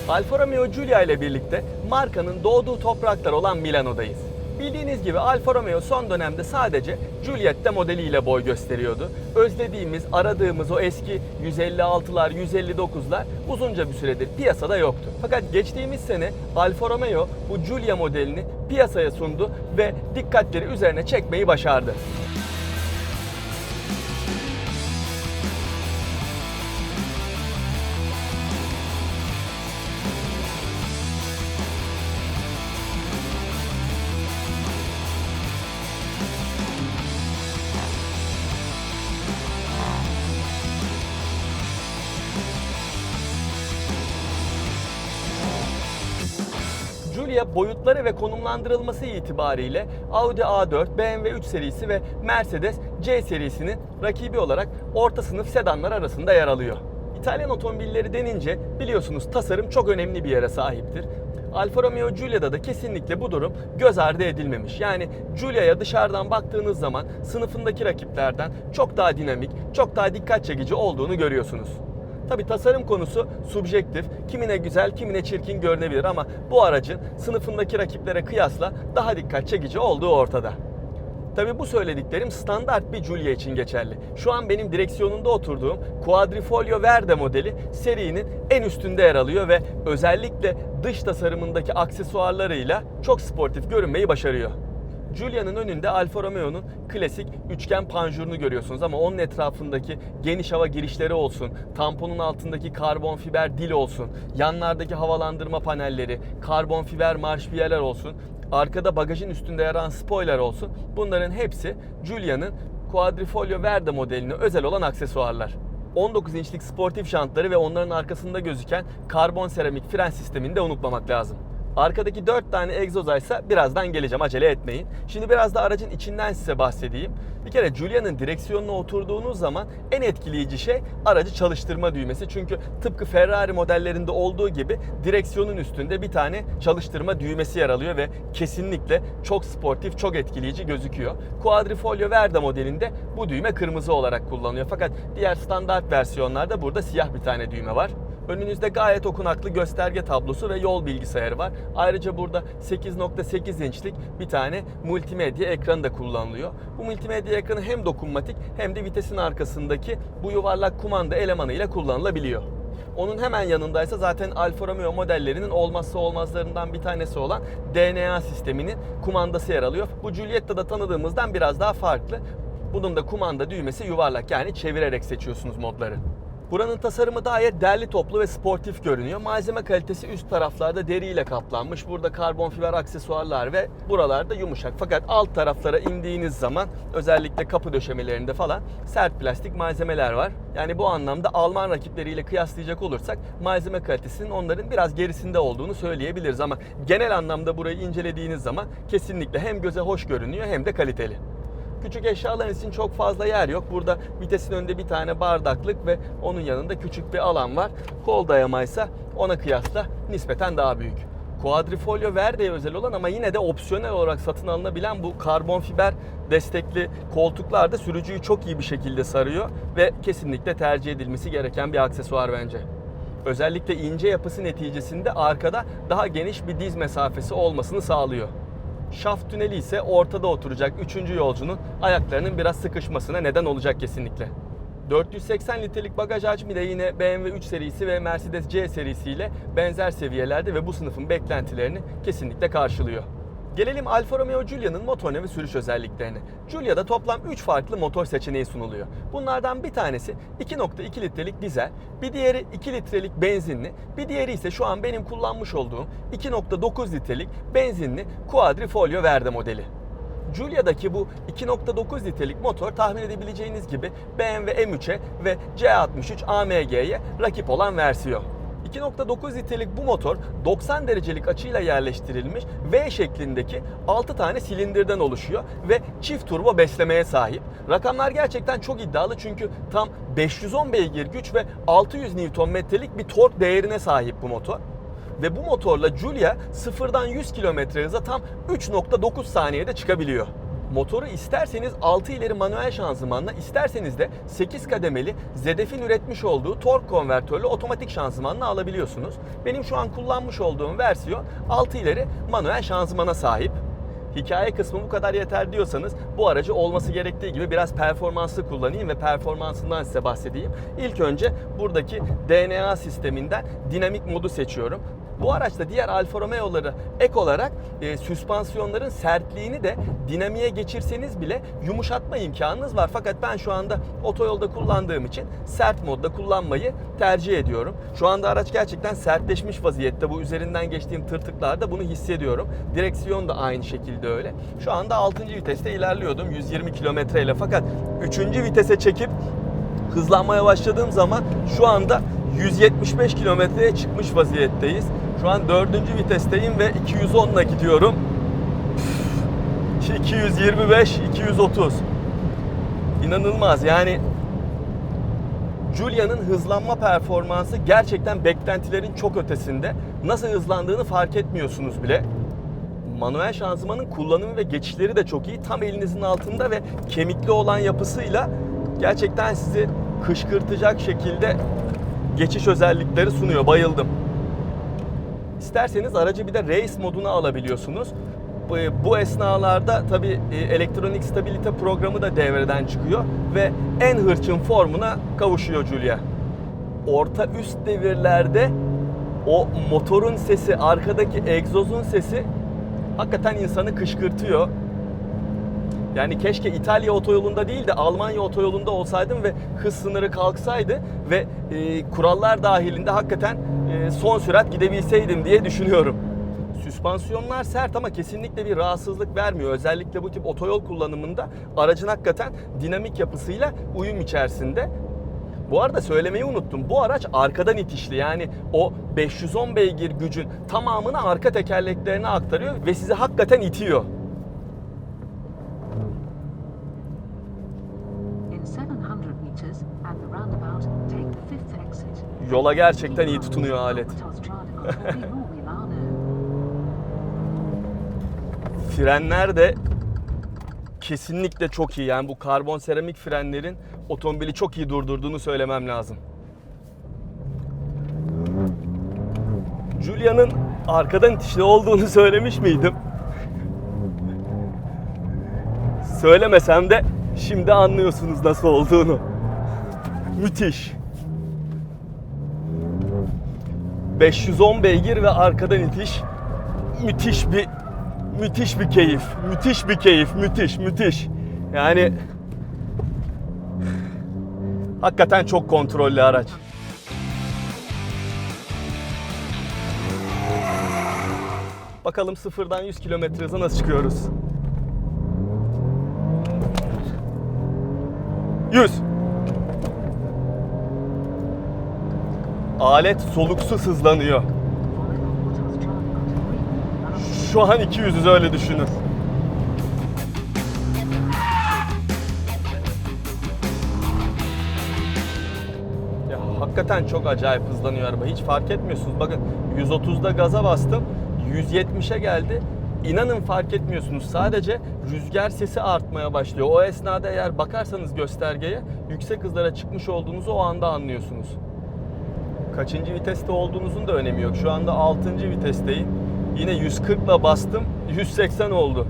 Alfa Romeo Giulia ile birlikte markanın doğduğu topraklar olan Milano'dayız. Bildiğiniz gibi Alfa Romeo son dönemde sadece Giulietta modeliyle boy gösteriyordu. Özlediğimiz, aradığımız o eski 156'lar, 159'lar uzunca bir süredir piyasada yoktu. Fakat geçtiğimiz sene Alfa Romeo bu Giulia modelini piyasaya sundu ve dikkatleri üzerine çekmeyi başardı. Giulia boyutları ve konumlandırılması itibariyle Audi A4, BMW 3 serisi ve Mercedes C serisinin rakibi olarak orta sınıf sedanlar arasında yer alıyor. İtalyan otomobilleri denince biliyorsunuz tasarım çok önemli bir yere sahiptir. Alfa Romeo Giulia'da da kesinlikle bu durum göz ardı edilmemiş. Yani Giulia'ya dışarıdan baktığınız zaman sınıfındaki rakiplerden çok daha dinamik, çok daha dikkat çekici olduğunu görüyorsunuz. Tabi tasarım konusu subjektif, kimine güzel, kimine çirkin görünebilir ama bu aracın sınıfındaki rakiplere kıyasla daha dikkat çekici olduğu ortada. Tabi bu söylediklerim standart bir Giulia için geçerli. Şu an benim direksiyonunda oturduğum Quadrifoglio Verde modeli serinin en üstünde yer alıyor ve özellikle dış tasarımındaki aksesuarlarıyla çok sportif görünmeyi başarıyor. Giulia'nın önünde Alfa Romeo'nun klasik üçgen panjurunu görüyorsunuz ama onun etrafındaki geniş hava girişleri olsun, tamponun altındaki karbon fiber dil olsun, yanlardaki havalandırma panelleri, karbon fiber marşpiyeler olsun, arkada bagajın üstünde yer alan spoiler olsun, bunların hepsi Giulia'nın Quadrifoglio Verde modeline özel olan aksesuarlar. 19 inçlik sportif jantları ve onların arkasında gözüken karbon seramik fren sistemini de unutmamak lazım. Arkadaki 4 tane egzoza ise birazdan geleceğim, acele etmeyin. Şimdi biraz da aracın içinden size bahsedeyim. Bir kere Giulia'nın direksiyonuna oturduğunuz zaman en etkileyici şey aracı çalıştırma düğmesi. Çünkü tıpkı Ferrari modellerinde olduğu gibi direksiyonun üstünde bir tane çalıştırma düğmesi yer alıyor ve kesinlikle çok sportif, çok etkileyici gözüküyor. Quadrifoglio Verde modelinde bu düğme kırmızı olarak kullanılıyor. Fakat diğer standart versiyonlarda burada siyah bir tane düğme var. Önünüzde gayet okunaklı gösterge tablosu ve yol bilgisayarı var. Ayrıca burada 8.8 inçlik bir tane multimedya ekranı da kullanılıyor. Bu multimedya ekranı hem dokunmatik hem de vitesin arkasındaki bu yuvarlak kumanda elemanı ile kullanılabiliyor. Onun hemen yanındaysa zaten Alfa Romeo modellerinin olmazsa olmazlarından bir tanesi olan DNA sisteminin kumandası yer alıyor. Bu Giulietta'da tanıdığımızdan biraz daha farklı. Bunun da kumanda düğmesi yuvarlak, yani çevirerek seçiyorsunuz modları. Buranın tasarımı gayet derli toplu ve sportif görünüyor. Malzeme kalitesi üst taraflarda deriyle kaplanmış. Burada karbon fiber aksesuarlar ve buralarda yumuşak. Fakat alt taraflara indiğiniz zaman özellikle kapı döşemelerinde falan sert plastik malzemeler var. Yani bu anlamda Alman rakipleriyle kıyaslayacak olursak malzeme kalitesinin onların biraz gerisinde olduğunu söyleyebiliriz. Ama genel anlamda burayı incelediğiniz zaman kesinlikle hem göze hoş görünüyor hem de kaliteli. Küçük eşyalar için çok fazla yer yok. Burada vitesin önünde bir tane bardaklık ve onun yanında küçük bir alan var. Kol dayamaysa ona kıyasla nispeten daha büyük. Quadrifoglio Verde'ye özel olan ama yine de opsiyonel olarak satın alınabilen bu karbon fiber destekli koltuklar da sürücüyü çok iyi bir şekilde sarıyor ve kesinlikle tercih edilmesi gereken bir aksesuar bence. Özellikle ince yapısı neticesinde arkada daha geniş bir diz mesafesi olmasını sağlıyor. Şaft tüneli ise ortada oturacak 3. yolcunun ayaklarının biraz sıkışmasına neden olacak kesinlikle. 480 litrelik bagaj hacmi de yine BMW 3 serisi ve Mercedes C serisiyle benzer seviyelerde ve bu sınıfın beklentilerini kesinlikle karşılıyor. Gelelim Alfa Romeo Giulia'nın motoruna ve sürüş özelliklerine. Giulia'da toplam 3 farklı motor seçeneği sunuluyor. Bunlardan bir tanesi 2.2 litrelik dizel, bir diğeri 2 litrelik benzinli, bir diğeri ise şu an benim kullanmış olduğum 2.9 litrelik benzinli Quadrifoglio Verde modeli. Giulia'daki bu 2.9 litrelik motor tahmin edebileceğiniz gibi BMW M3'e ve C63 AMG'ye rakip olan versiyon. 2.9 litrelik bu motor 90 derecelik açıyla yerleştirilmiş V şeklindeki 6 tane silindirden oluşuyor ve çift turbo beslemeye sahip. Rakamlar gerçekten çok iddialı çünkü tam 510 beygir güç ve 600 Nm'lik bir tork değerine sahip bu motor. Ve bu motorla Giulia sıfırdan 100 km hıza tam 3.9 saniyede çıkabiliyor. Motoru isterseniz 6 ileri manuel şanzımanla, isterseniz de 8 kademeli ZF'in üretmiş olduğu tork konvertörlü otomatik şanzımanla alabiliyorsunuz. Benim şu an kullanmış olduğum versiyon 6 ileri manuel şanzımana sahip. Hikaye kısmı bu kadar yeter diyorsanız bu aracı olması gerektiği gibi biraz performanslı kullanayım ve performansından size bahsedeyim. İlk önce buradaki DNA sisteminden dinamik modu seçiyorum. Bu araçta diğer Alfa Romeo'ları ek olarak süspansiyonların sertliğini de dinamiğe geçirseniz bile yumuşatma imkanınız var. Fakat ben şu anda otoyolda kullandığım için sert modda kullanmayı tercih ediyorum. Şu anda araç gerçekten sertleşmiş vaziyette. Bu üzerinden geçtiğim tırtıklarda bunu hissediyorum. Direksiyon da aynı şekilde öyle. Şu anda 6. viteste ilerliyordum 120 kilometre ile, fakat 3. vitese çekip hızlanmaya başladığım zaman şu anda 175 kilometreye çıkmış vaziyetteyiz. Şu an 4. vitesteyim ve 210 ile gidiyorum. 225, 230. İnanılmaz yani. Giulia'nın hızlanma performansı gerçekten beklentilerin çok ötesinde. Nasıl hızlandığını fark etmiyorsunuz bile. Manuel şanzımanın kullanımı ve geçişleri de çok iyi. Tam elinizin altında ve kemikli olan yapısıyla gerçekten sizi kışkırtacak şekilde geçiş özellikleri sunuyor. Bayıldım. İsterseniz aracı bir de race moduna alabiliyorsunuz. Bu esnalarda tabii elektronik stabilite programı da devreden çıkıyor ve en hırçın formuna kavuşuyor Giulia. Orta üst devirlerde o motorun sesi, arkadaki egzozun sesi hakikaten insanı kışkırtıyor. Yani keşke İtalya otoyolunda değil de Almanya otoyolunda olsaydım ve hız sınırı kalksaydı ve kurallar dahilinde hakikaten son sürat gidebilseydim diye düşünüyorum. Süspansiyonlar sert ama kesinlikle bir rahatsızlık vermiyor. Özellikle bu tip otoyol kullanımında aracın hakikaten dinamik yapısıyla uyum içerisinde. Bu arada söylemeyi unuttum. Bu araç arkadan itişli. Yani o 510 beygir gücün tamamını arka tekerleklerine aktarıyor ve sizi hakikaten itiyor. Yola gerçekten iyi tutunuyor alet. Frenler de kesinlikle çok iyi. Yani bu karbon seramik frenlerin otomobili çok iyi durdurduğunu söylemem lazım. Giulia'nın arkadan itişli olduğunu söylemiş miydim? Söylemesem de şimdi anlıyorsunuz nasıl olduğunu. Müthiş. 510 beygir ve arkadan itiş. Müthiş bir keyif. Müthiş bir keyif. Müthiş. Yani hakikaten çok kontrollü araç. Bakalım sıfırdan 100 km hıza nasıl çıkıyoruz? 100. Alet soluksuz hızlanıyor. Şu an 200'üz, öyle düşünün. Ya hakikaten çok acayip hızlanıyor araba. Hiç fark etmiyorsunuz. Bakın 130'da gaza bastım. 170'e geldi. İnanın fark etmiyorsunuz. Sadece rüzgar sesi artmaya başlıyor. O esnada eğer bakarsanız göstergeye yüksek hızlara çıkmış olduğunuzu o anda anlıyorsunuz. Kaçıncı viteste olduğunuzun da önemi yok. Şu anda 6. vitesteyim. Yine 140 ile bastım. 180 oldu.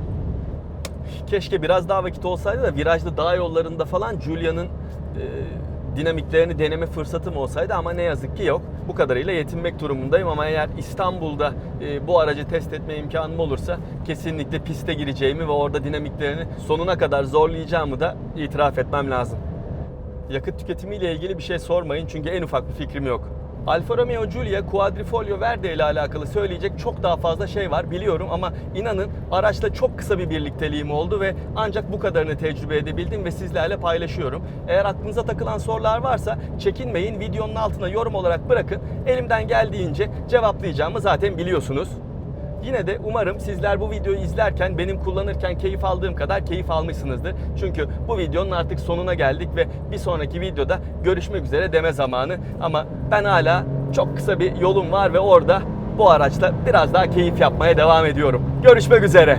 Keşke biraz daha vakit olsaydı da virajlı dağ yollarında falan Giulia'nın dinamiklerini deneme fırsatım olsaydı, ama ne yazık ki yok. Bu kadarıyla yetinmek durumundayım, ama eğer İstanbul'da bu aracı test etme imkanım olursa kesinlikle piste gireceğimi ve orada dinamiklerini sonuna kadar zorlayacağımı da itiraf etmem lazım. Yakıt tüketimiyle ilgili bir şey sormayın çünkü en ufak bir fikrim yok. Alfa Romeo Giulia Quadrifoglio Verde ile alakalı söyleyecek çok daha fazla şey var biliyorum, ama inanın araçla çok kısa bir birlikteliğim oldu ve ancak bu kadarını tecrübe edebildim ve sizlerle paylaşıyorum. Eğer aklınıza takılan sorular varsa çekinmeyin, videonun altına yorum olarak bırakın. Elimden geldiğince cevaplayacağımı zaten biliyorsunuz. Yine de umarım sizler bu videoyu izlerken benim kullanırken keyif aldığım kadar keyif almışsınızdır. Çünkü bu videonun artık sonuna geldik ve bir sonraki videoda görüşmek üzere deme zamanı. Ama ben hala çok kısa bir yolum var ve orada bu araçla biraz daha keyif yapmaya devam ediyorum. Görüşmek üzere.